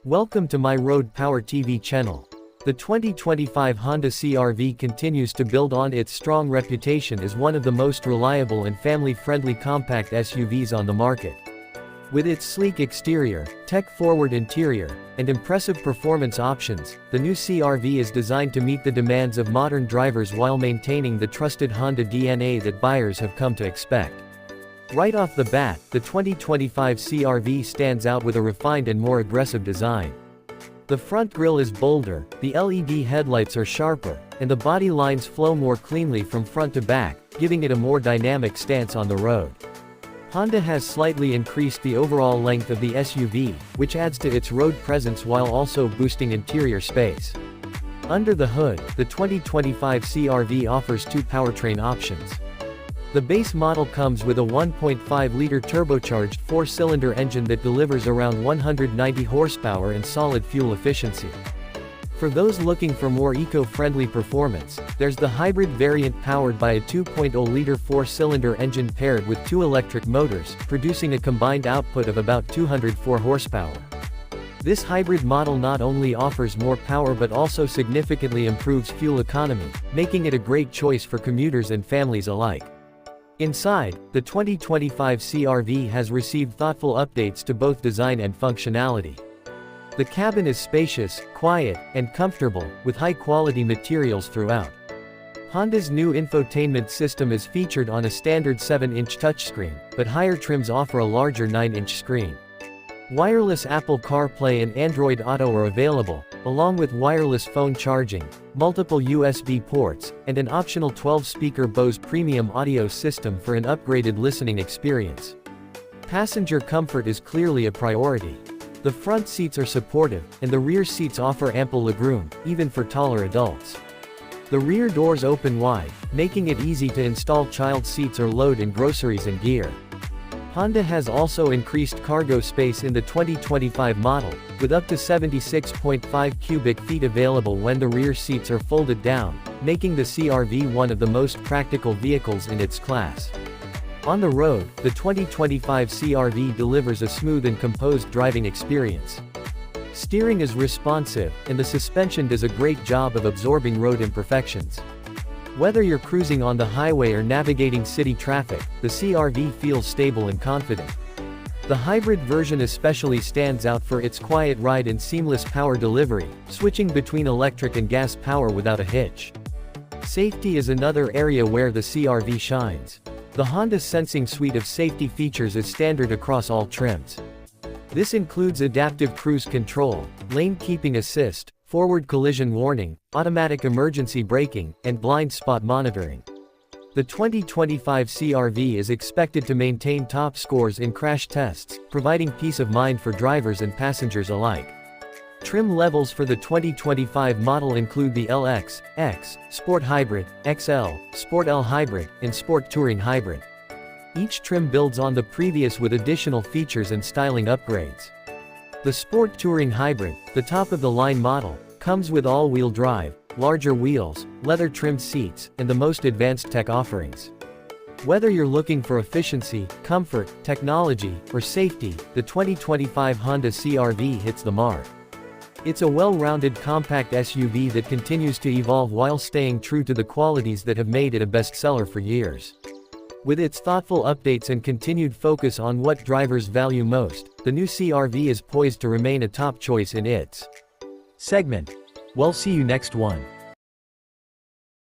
Welcome to my Road Power TV channel. The 2025 Honda CR-V continues to build on its strong reputation as one of the most reliable and family-friendly compact SUVs on the market. With its sleek exterior, tech-forward interior, and impressive performance options, the new CR-V is designed to meet the demands of modern drivers while maintaining the trusted Honda DNA that buyers have come to expect. Right off the bat, the 2025 CR-V stands out with a refined and more aggressive design. The front grille is bolder, the LED headlights are sharper, and the body lines flow more cleanly from front to back, giving it a more dynamic stance on the road. Honda has slightly increased the overall length of the SUV, which adds to its road presence while also boosting interior space. Under the hood, the 2025 CR-V offers two powertrain options. The base model comes with a 1.5-liter turbocharged 4-cylinder engine that delivers around 190 horsepower and solid fuel efficiency. For those looking for more eco-friendly performance, there's the hybrid variant powered by a 2.0-liter 4-cylinder engine paired with two electric motors, producing a combined output of about 204 horsepower. This hybrid model not only offers more power but also significantly improves fuel economy, making it a great choice for commuters and families alike. Inside, the 2025 CR-V has received thoughtful updates to both design and functionality. The cabin is spacious, quiet, and comfortable, with high-quality materials throughout. Honda's new infotainment system is featured on a standard 7-inch touchscreen, but higher trims offer a larger 9-inch screen. Wireless Apple CarPlay and Android Auto are available, along with wireless phone charging, multiple USB ports, and an optional 12-speaker Bose premium audio system for an upgraded listening experience. Passenger comfort is clearly a priority. The front seats are supportive, and the rear seats offer ample legroom, even for taller adults. The rear doors open wide, making it easy to install child seats or load in groceries and gear. Honda has also increased cargo space in the 2025 model, with up to 76.5 cubic feet available when the rear seats are folded down, making the CR-V one of the most practical vehicles in its class. On the road, the 2025 CR-V delivers a smooth and composed driving experience. Steering is responsive, and the suspension does a great job of absorbing road imperfections. Whether you're cruising on the highway or navigating city traffic, the CR-V feels stable and confident. The hybrid version especially stands out for its quiet ride and seamless power delivery, switching between electric and gas power without a hitch. Safety is another area where the CR-V shines. The Honda Sensing suite of safety features is standard across all trims. This includes adaptive cruise control, lane keeping assist, forward collision warning, automatic emergency braking, and blind spot monitoring. The 2025 CR-V is expected to maintain top scores in crash tests, providing peace of mind for drivers and passengers alike. Trim levels for the 2025 model include the LX, X, Sport Hybrid, XL, Sport L Hybrid, and Sport Touring Hybrid. Each trim builds on the previous with additional features and styling upgrades. The Sport Touring Hybrid, the top-of-the-line model, comes with all-wheel drive, larger wheels, leather-trimmed seats, and the most advanced tech offerings. Whether you're looking for efficiency, comfort, technology, or safety, the 2025 Honda CR-V hits the mark. It's a well-rounded compact SUV that continues to evolve while staying true to the qualities that have made it a bestseller for years. With its thoughtful updates and continued focus on what drivers value most, the new CR-V is poised to remain a top choice in its segment. We'll see you next one.